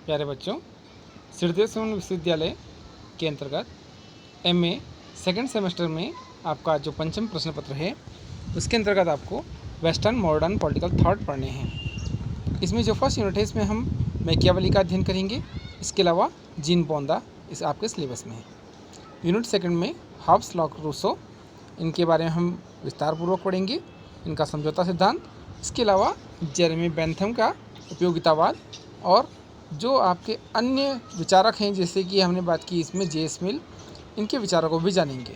प्यारे बच्चों, सिद्धेश्वर सुमन विश्वविद्यालय के अंतर्गत MA सेकेंड सेमेस्टर में आपका जो पंचम प्रश्न पत्र है उसके अंतर्गत आपको वेस्टर्न मॉडर्न पॉलिटिकल थॉट पढ़ने हैं। इसमें जो फर्स्ट यूनिट है इसमें हम मैकियावेली का अध्ययन करेंगे। इसके अलावा जीन पोंदा इस आपके सिलेबस में है। यूनिट सेकंड में हॉब्स, लॉक, रूसो, इनके बारे में हम विस्तारपूर्वक पढ़ेंगे, इनका समझौता सिद्धांत। इसके अलावा जेरेमी बेंथम का उपयोगितावाद और जो आपके अन्य विचारक हैं जैसे कि हमने बात की इसमें J.S. मिल, इनके विचारों को भी जानेंगे।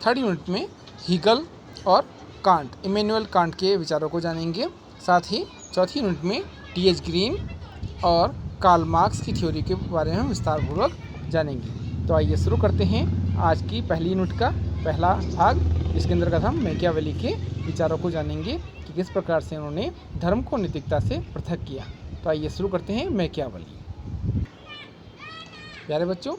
थर्ड यूनिट में हीगल और कांट, इमैनुअल कांट के विचारों को जानेंगे। साथ ही चौथी यूनिट में T.H. ग्रीन और कार्ल मार्क्स की थ्योरी के बारे में हम विस्तारपूर्वक जानेंगे। तो आइए शुरू करते हैं आज की पहली यूनिट का पहला भाग, जिसके अंतर्गत हम मैकियावेली के विचारों को जानेंगे कि किस प्रकार से उन्होंने धर्म को नैतिकता से पृथक किया। तो आइए शुरू करते हैं मैकियावेली। प्यारे बच्चों,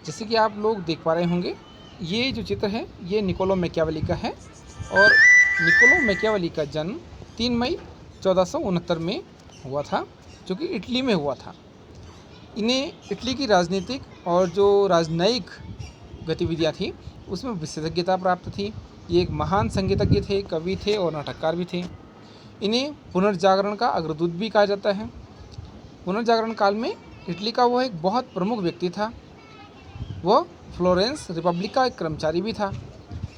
जैसे कि आप लोग देख पा रहे होंगे, ये जो चित्र है ये निकोलो मैकियावेली का है और निकोलो मैकियावेली का जन्म 3 मई 1469 में हुआ था, जो कि इटली में हुआ था। इन्हें इटली की राजनीतिक और जो राजनयिक गतिविधियाँ थी उसमें विशेषज्ञता प्राप्त थी। ये एक महान संगीतज्ञ थे, कवि थे और नाटककार भी थे। इन्हें पुनर्जागरण का अग्रदूत भी कहा जाता है। पुनर्जागरण काल में इटली का वह एक बहुत प्रमुख व्यक्ति था। वह फ्लोरेंस रिपब्लिक का एक कर्मचारी भी था।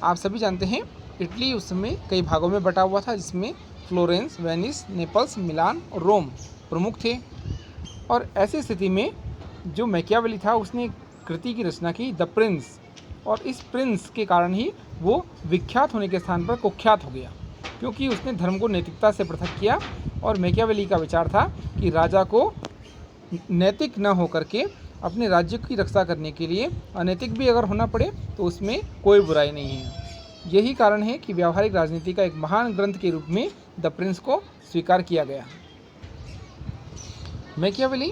आप सभी जानते हैं इटली उस समय कई भागों में बटा हुआ था, जिसमें फ्लोरेंस, वेनिस, नेपल्स, मिलान और रोम प्रमुख थे। और ऐसी स्थिति में जो मैकियावेली था उसने एक कृति की रचना की, द प्रिंस, और इस प्रिंस के कारण ही वो विख्यात होने के स्थान पर कुख्यात हो गया, क्योंकि उसने धर्म को नैतिकता से पृथक किया। और मैकियावेली का विचार था कि राजा को नैतिक न होकर के अपने राज्य की रक्षा करने के लिए अनैतिक भी अगर होना पड़े तो उसमें कोई बुराई नहीं है। यही कारण है कि व्यावहारिक राजनीति का एक महान ग्रंथ के रूप में द प्रिंस को स्वीकार किया गया। मैकियावेली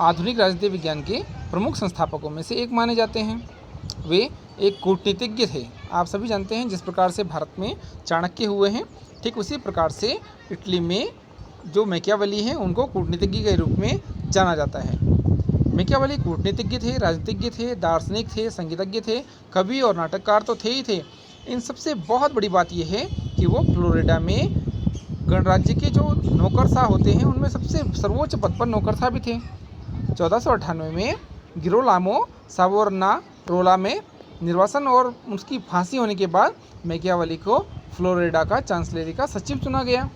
आधुनिक राजनीति विज्ञान के प्रमुख संस्थापकों में से एक माने जाते हैं। वे एक कूटनीतिज्ञ थे। आप सभी जानते हैं जिस प्रकार से भारत में चाणक्य हुए हैं, ठीक उसी प्रकार से इटली में जो मैकियावेली हैं उनको कूटनीतिज्ञ के रूप में जाना जाता है। मैकियावेली कूटनीतिज्ञ थे, राजनीतिज्ञ थे, दार्शनिक थे, संगीतज्ञ थे, कवि और नाटककार तो थे ही थे। इन सबसे बहुत बड़ी बात यह है कि वो फ्लोरिडा में गणराज्य के जो नौकरशाह होते हैं उनमें सबसे सर्वोच्च पद पर नौकरशाह भी थे। 1498 में गिरोलामो सावोनारोला में निर्वासन और उसकी फांसी होने के बाद मैकियावेली को फ्लोरिडा का चांसलरी का सचिव चुना गया।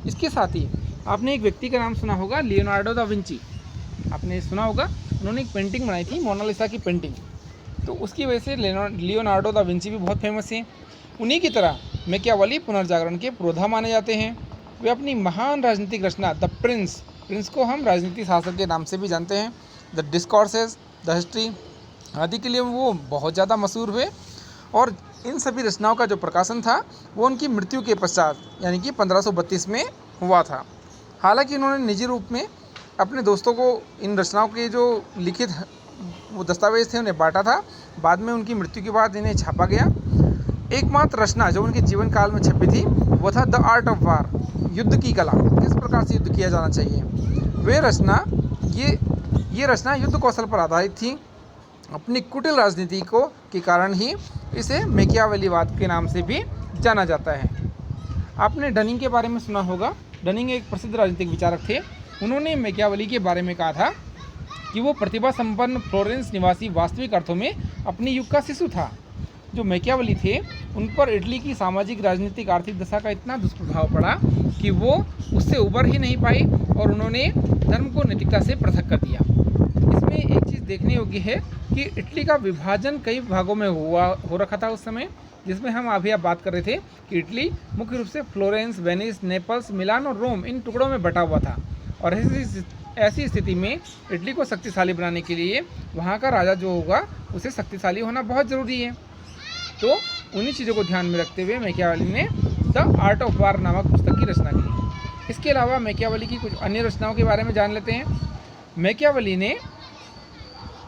इसके साथ ही आपने एक व्यक्ति का नाम सुना होगा, लियोनार्डो दा विंची। आपने सुना होगा, उन्होंने एक पेंटिंग बनाई थी, मोनालिसा की पेंटिंग, तो उसकी वजह से लियोनार्डो दा विंची भी बहुत फेमस हैं। उन्हीं की तरह मैकियावेली पुनर्जागरण के पुरोधा माने जाते हैं। वे अपनी महान राजनीतिक रचना द प्रिंस को हम राजनीति शास्त्र के नाम से भी जानते हैं, द डिस्कोर्सेस, द हिस्ट्री आदि के लिए वो बहुत ज़्यादा मशहूर हुए। और इन सभी रचनाओं का जो प्रकाशन था वो उनकी मृत्यु के पश्चात यानी कि 1532 में हुआ था। हालांकि उन्होंने निजी रूप में अपने दोस्तों को इन रचनाओं के जो लिखित वो दस्तावेज थे उन्हें बांटा था। बाद में उनकी मृत्यु के बाद इन्हें छापा गया। एकमात्र रचना जो उनके जीवन काल में छपी थी वो था द आर्ट ऑफ वार, युद्ध की कला, किस प्रकार से युद्ध किया जाना चाहिए। वे रचना ये रचना युद्ध कौशल पर आधारित थी। अपनी कुटिल राजनीति को के कारण ही इसे मैकियावेलीवाद के नाम से भी जाना जाता है। आपने डनिंग के बारे में सुना होगा। डनिंग एक प्रसिद्ध राजनीतिक विचारक थे। उन्होंने मैकियावेली के बारे में कहा था कि वो प्रतिभा संपन्न फ्लोरेंस निवासी वास्तविक अर्थों में अपने युग का शिशु था। जो मैकियावेली थे उन पर इटली की सामाजिक, राजनीतिक, आर्थिक दशा का इतना दुष्प्रभाव पड़ा कि वो उससे उबर ही नहीं पाई और उन्होंने धर्म को नैतिकता से पृथक कर दिया। इसमें एक चीज़ देखने योग्य है कि इटली का विभाजन कई भागों में हो रखा था उस समय, जिसमें हम अभी आप बात कर रहे थे कि इटली मुख्य रूप से फ्लोरेंस, वेनिस, नेपल्स, मिलान और रोम इन टुकड़ों में बटा हुआ था। और ऐसी स्थिति में इटली को शक्तिशाली बनाने के लिए वहाँ का राजा जो होगा उसे शक्तिशाली होना बहुत ज़रूरी है। तो उन्हीं चीज़ों को ध्यान में रखते हुए मैकियावेली ने द आर्ट ऑफ वार नामक पुस्तक की रचना की। इसके अलावा मैकियावेली की कुछ अन्य रचनाओं के बारे में जान लेते हैं। मैकियावेली ने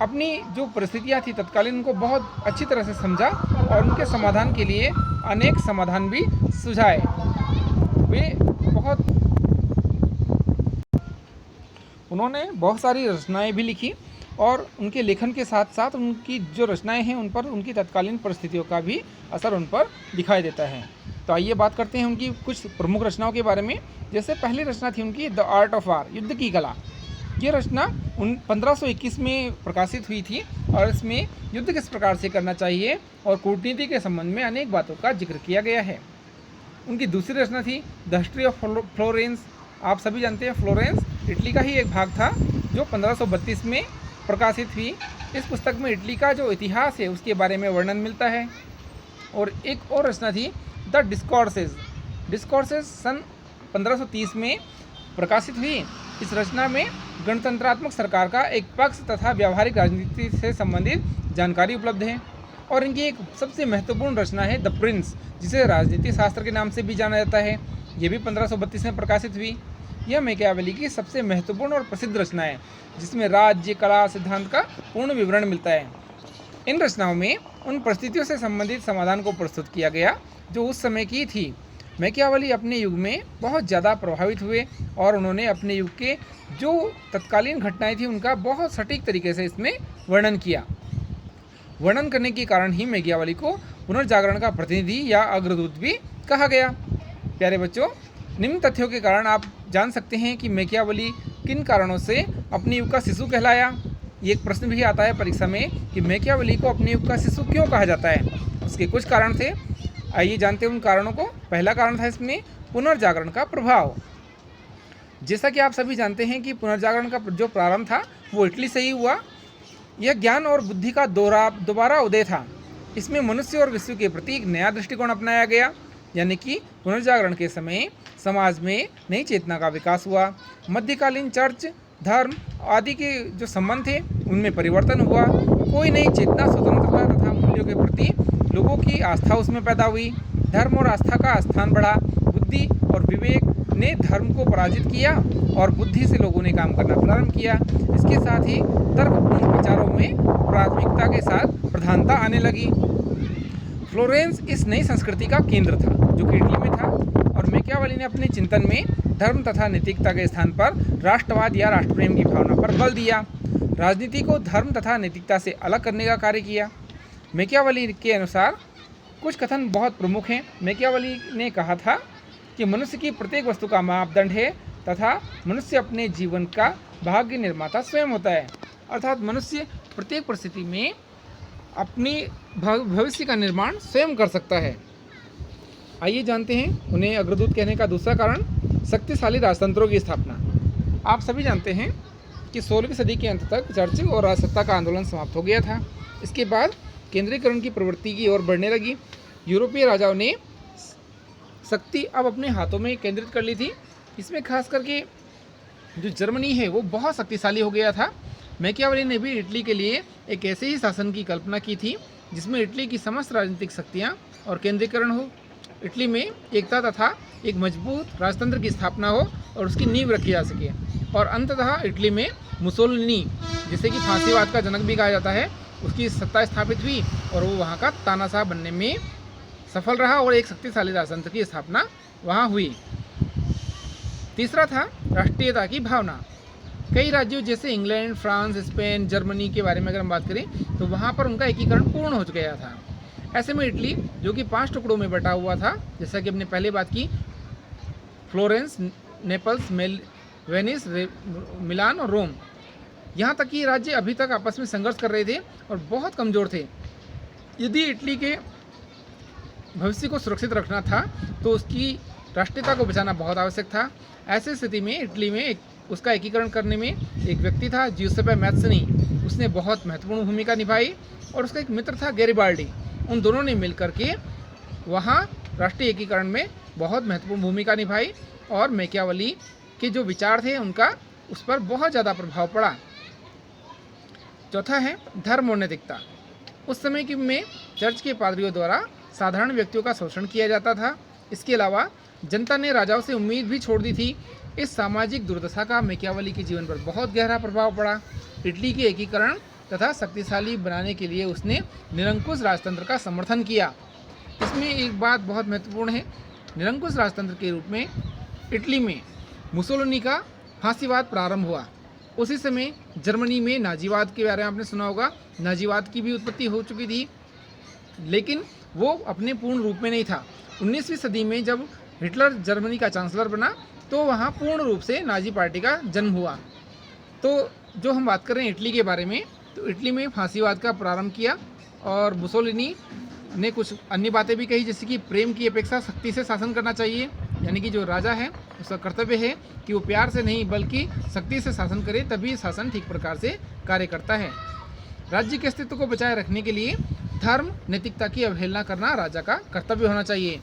अपनी जो परिस्थितियाँ थी तत्कालीन उनको बहुत अच्छी तरह से समझा और उनके समाधान के लिए अनेक समाधान भी सुझाए। उन्होंने बहुत सारी रचनाएं भी लिखी और उनके लेखन के साथ साथ उनकी जो रचनाएं हैं उन पर उनकी तत्कालीन परिस्थितियों का भी असर उन पर दिखाई देता है। तो आइए बात करते हैं उनकी कुछ प्रमुख रचनाओं के बारे में। जैसे पहली रचना थी उनकी द आर्ट ऑफ वार, युद्ध की कला। ये रचना 1521 में प्रकाशित हुई थी और इसमें युद्ध किस प्रकार से करना चाहिए और कूटनीति के संबंध में अनेक बातों का जिक्र किया गया है। उनकी दूसरी रचना थी द हिस्ट्री ऑफ फ्लोरेंस। आप सभी जानते हैं फ्लोरेंस इटली का ही एक भाग था जो 1532 में प्रकाशित हुई। इस पुस्तक में इटली का जो इतिहास है उसके बारे में वर्णन मिलता है। और एक और रचना थी द डिस्कोर्सेस। डिस्कोर्सेस सन 1530 में प्रकाशित हुई। इस रचना में गणतंत्रात्मक सरकार का एक पक्ष तथा व्यावहारिक राजनीति से संबंधित जानकारी उपलब्ध है। और इनकी एक सबसे महत्वपूर्ण रचना है द प्रिंस, जिसे राजनीति शास्त्र के नाम से भी जाना जाता है। ये भी 1532 में प्रकाशित हुई। यह मैकियावेली की सबसे महत्वपूर्ण और प्रसिद्ध रचना है जिसमें राज्य कला सिद्धांत का पूर्ण विवरण मिलता है। इन रचनाओं में उन परिस्थितियों से संबंधित समाधान को प्रस्तुत किया गया जो उस समय की थी। मैकियावेली अपने युग में बहुत ज़्यादा प्रभावित हुए और उन्होंने अपने युग के जो तत्कालीन घटनाएं थी उनका बहुत सटीक तरीके से इसमें वर्णन किया। वर्णन करने के कारण ही मैकियावेली को पुनर्जागरण का प्रतिनिधि या अग्रदूत भी कहा गया। प्यारे बच्चों, निम्न तथ्यों के कारण आप जान सकते हैं कि मैकियावेली किन कारणों से अपने युग का शिशु कहलाया। ये एक प्रश्न भी आता है परीक्षा में कि मैकियावेली को अपने युग का शिशु क्यों कहा जाता है। उसके कुछ कारण थे, आइए जानते हैं उन कारणों को। पहला कारण था इसमें पुनर्जागरण का प्रभाव। जैसा कि आप सभी जानते हैं कि पुनर्जागरण का जो प्रारंभ था वो इटली से ही हुआ। यह ज्ञान और बुद्धि का दोबारा उदय था। इसमें मनुष्य और विश्व के प्रति एक नया दृष्टिकोण अपनाया गया, यानी कि पुनर्जागरण के समय समाज में नई चेतना का विकास हुआ। मध्यकालीन चर्च, धर्म आदि के जो संबंध थे उनमें परिवर्तन हुआ। कोई नई चेतना, स्वतंत्रता तथा मूल्यों के प्रति लोगों की आस्था उसमें पैदा हुई। धर्म और आस्था का स्थान बढ़ा। बुद्धि और विवेक ने धर्म को पराजित किया और बुद्धि से लोगों ने काम करना प्रारंभ किया। इसके साथ ही तर्कपूर्ण विचारों में प्राथमिकता के साथ प्रधानता आने लगी। फ्लोरेंस इस नई संस्कृति का केंद्र था जो कि इटली में था और मैकियावेली ने अपने चिंतन में धर्म तथा नैतिकता के स्थान पर राष्ट्रवाद या राष्ट्रप्रेम की भावना पर बल दिया। राजनीति को धर्म तथा नैतिकता से अलग करने का कार्य किया। मैकियावेली के अनुसार कुछ कथन बहुत प्रमुख हैं। मैकियावेली ने कहा था कि मनुष्य की प्रत्येक वस्तु का मापदंड है तथा मनुष्य अपने जीवन का भाग्य निर्माता स्वयं होता है। अर्थात मनुष्य प्रत्येक परिस्थिति में अपनी भविष्य का निर्माण स्वयं कर सकता है। आइए जानते हैं उन्हें अग्रदूत कहने का दूसरा कारण, शक्तिशाली राजतंत्रों की स्थापना। आप सभी जानते हैं कि 16वीं सदी के अंत तक चर्च और राजसत्ता का आंदोलन समाप्त हो गया था। इसके बाद केंद्रीकरण की प्रवृत्ति की ओर बढ़ने लगी। यूरोपीय राजाओं ने शक्ति अब अपने हाथों में केंद्रित कर ली थी। इसमें खास करके जो जर्मनी है वो बहुत शक्तिशाली हो गया था। मैकियावेली ने भी इटली के लिए एक ऐसे ही शासन की कल्पना की थी जिसमें इटली की समस्त राजनीतिक शक्तियाँ और केंद्रीकरण हो, इटली में एकता तथा एक मजबूत राजतंत्र की स्थापना हो और उसकी नींव रखी जा सके। और अंततः इटली में मुसोलिनी, जिसे कि फांसीवाद का जनक भी कहा जाता है, उसकी सत्ता स्थापित हुई और वो वहाँ का तानाशाह बनने में सफल रहा और एक शक्तिशाली राजतंत्र की स्थापना वहाँ हुई। तीसरा था राष्ट्रीयता की भावना। कई राज्यों जैसे इंग्लैंड, फ्रांस, स्पेन, जर्मनी के बारे में अगर हम बात करें तो वहाँ पर उनका एकीकरण पूर्ण हो गया था। ऐसे में इटली, जो कि 5 टुकड़ों में बटा हुआ था, जैसा कि हमने पहले बात की, फ्लोरेंस, नेपल्स, वेनिस, मिलान और रोम, यहाँ तक कि राज्य अभी तक आपस में संघर्ष कर रहे थे और बहुत कमज़ोर थे। यदि इटली के भविष्य को सुरक्षित रखना था तो उसकी राष्ट्रीयता को बचाना बहुत आवश्यक था। ऐसी स्थिति में इटली में उसका एकीकरण करने में एक व्यक्ति था, जियुसेppe मैत्सनी। उसने बहुत महत्वपूर्ण भूमिका निभाई और उसका एक मित्र था, गैरिबाल्डी। उन दोनों ने मिलकर के वहाँ राष्ट्रीय एकीकरण में बहुत महत्वपूर्ण भूमिका निभाई और मैकियावेली के जो विचार थे उनका उस पर बहुत ज़्यादा प्रभाव पड़ा। चौथा है धर्म और नैतिकता। उस समय की में चर्च के पादरियों द्वारा साधारण व्यक्तियों का शोषण किया जाता था। इसके अलावा जनता ने राजाओं से उम्मीद भी छोड़ दी थी। इस सामाजिक दुर्दशा का मैकियावेली के जीवन पर बहुत गहरा प्रभाव पड़ा। इटली के एकीकरण तथा शक्तिशाली बनाने के लिए उसने निरंकुश राजतंत्र का समर्थन किया। इसमें एक बात बहुत महत्वपूर्ण है, निरंकुश राजतंत्र के रूप में इटली में मुसोलिनी का फांसीवाद प्रारंभ हुआ। उसी समय जर्मनी में नाजीवाद के बारे में आपने सुना होगा, नाजीवाद की भी उत्पत्ति हो चुकी थी, लेकिन वो अपने पूर्ण रूप में नहीं था। 19वीं सदी में जब हिटलर जर्मनी का चांसलर बना तो वहाँ पूर्ण रूप से नाजी पार्टी का जन्म हुआ। तो जो हम बात कर रहे हैं इटली के बारे में, तो इटली में फांसीवाद का प्रारंभ किया और मुसोलिनी ने कुछ अन्य बातें भी कही, जैसे कि प्रेम की अपेक्षा सख्ती से शासन करना चाहिए, यानी कि जो राजा है उसका कर्तव्य है कि वो प्यार से नहीं बल्कि सख्ती से शासन करे, तभी शासन ठीक प्रकार से कार्य करता है। राज्य के अस्तित्व को बचाए रखने के लिए धर्म नैतिकता की अवहेलना करना राजा का कर्तव्य होना चाहिए।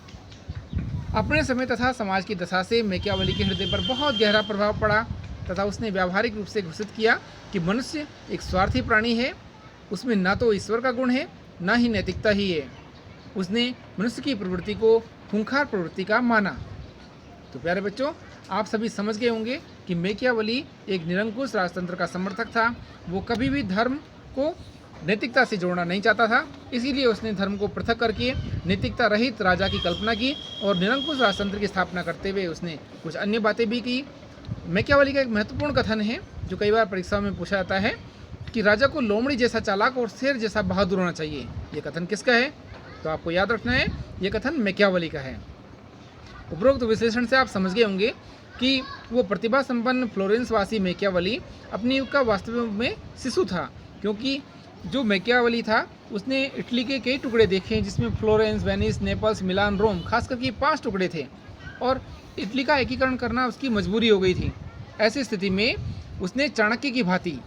अपने समय तथा समाज की दशा से मैकियावेली के हृदय पर बहुत गहरा प्रभाव पड़ा तथा उसने व्यावहारिक रूप से घोषित किया कि मनुष्य एक स्वार्थी प्राणी है, उसमें ना तो ईश्वर का गुण है ना ही नैतिकता ही है। उसने मनुष्य की प्रवृत्ति को खूंखार प्रवृत्ति का माना। तो प्यारे बच्चों, आप सभी समझ गए होंगे कि मैकियावेली एक निरंकुश राजतंत्र का समर्थक था। वो कभी भी धर्म को नैतिकता से जोड़ना नहीं चाहता था, इसीलिए उसने धर्म को पृथक करके नैतिकता रहित राजा की कल्पना की और निरंकुश राजतंत्र की स्थापना करते हुए उसने कुछ अन्य बातें भी की। मैकियावेली का एक महत्वपूर्ण कथन है जो कई बार परीक्षा में पूछा जाता है कि राजा को लोमड़ी जैसा चालाक और शेर जैसा बहादुर होना चाहिए। ये कथन किसका है? तो आपको याद रखना है, ये कथन मैकियावेली का है। उपरोक्त विश्लेषण से आप समझ गए होंगे कि वो प्रतिभा संपन्न फ्लोरेंस वासी मैकियावेली अपने युग का वास्तव में शिशु था, क्योंकि जो मैकियावेली था उसने इटली के कई टुकड़े देखे जिसमें फ्लोरेंस, वेनिस, नेपल्स, मिलान, रोम, खास करके 5 टुकड़े थे और इटली का एकीकरण करना उसकी मजबूरी हो गई थी। ऐसी स्थिति में उसने चाणक्य की भांति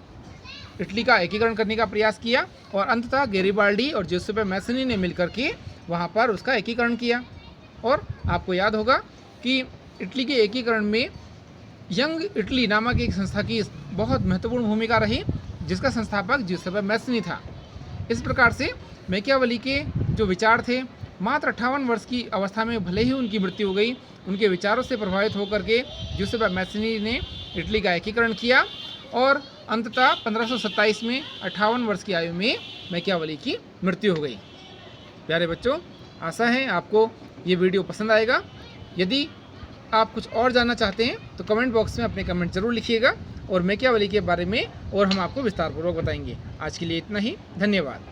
इटली का एकीकरण करने का प्रयास किया और अंततः गैरिबाल्डी और जोसेफ मैसनी ने मिलकर के वहाँ पर उसका एकीकरण किया। और आपको याद होगा कि इटली के एकीकरण में यंग इटली नामक एक संस्था की बहुत महत्वपूर्ण भूमिका रही, जिसका संस्थापक जोसेफ मैसनी था। इस प्रकार से मैकियावेली के जो विचार थे, मात्र 58 वर्ष की अवस्था में भले ही उनकी मृत्यु हो गई, उनके विचारों से प्रभावित होकर के जोसेफ मैसनी ने इटली का एकीकरण किया और अंततः 1527 में 58 वर्ष की आयु में मैकियावेली की मृत्यु हो गई। प्यारे बच्चों, आशा है आपको ये वीडियो पसंद आएगा। यदि आप कुछ और जानना चाहते हैं तो कमेंट बॉक्स में अपने कमेंट जरूर लिखिएगा और मैकियावेली के बारे में और हम आपको विस्तारपूर्वक बताएंगे। आज के लिए इतना ही, धन्यवाद।